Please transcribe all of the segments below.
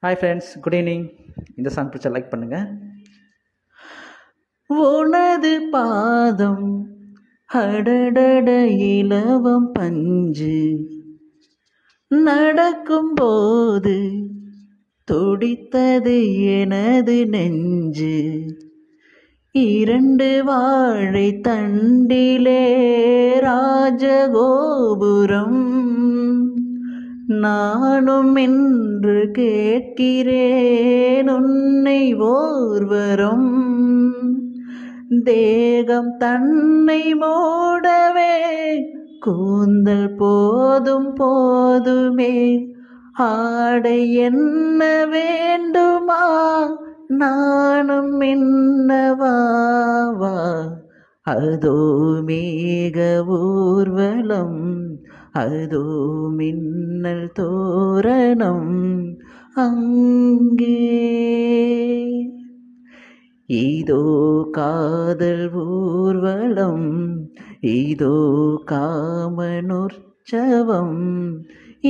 Hi friends, good evening. இந்த song பிடிச்சா like பண்ணுங்கள். உனது பாதம் அடடட இலவம் பஞ்சு நடக்கும்போது துடித்தது எனது நெஞ்சு. 2 வாழை தண்டிலே ராஜகோபுரம். நானும் என்று கேட்கிறேன் உன்னை ஓர்வரும். தேகம் தன்னை மூடவே கூந்தல் போதும் போதுமே. ஆடை என்ன வேண்டுமா, நானும் என்னவாவா. அதோ மேக ஊர்வலம், அதோ மின்னல் தோரணம் அங்கே. இதோ காதல் ஊர்வலம், இதோ காமனுற்சவம்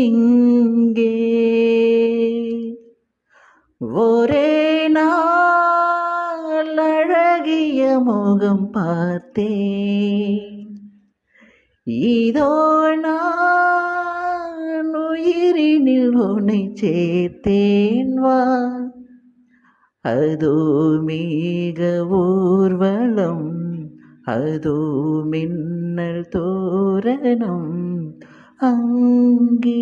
இங்கே. ஒரே நாள் அழகிய முகம் பார்த்தேன், இதோ நான் உயிரினில் உன்னை சேர்த்தேன் வா. அதோ மேக ஊர்வலம், அதோ மின்னல் தோரணம் அங்கே.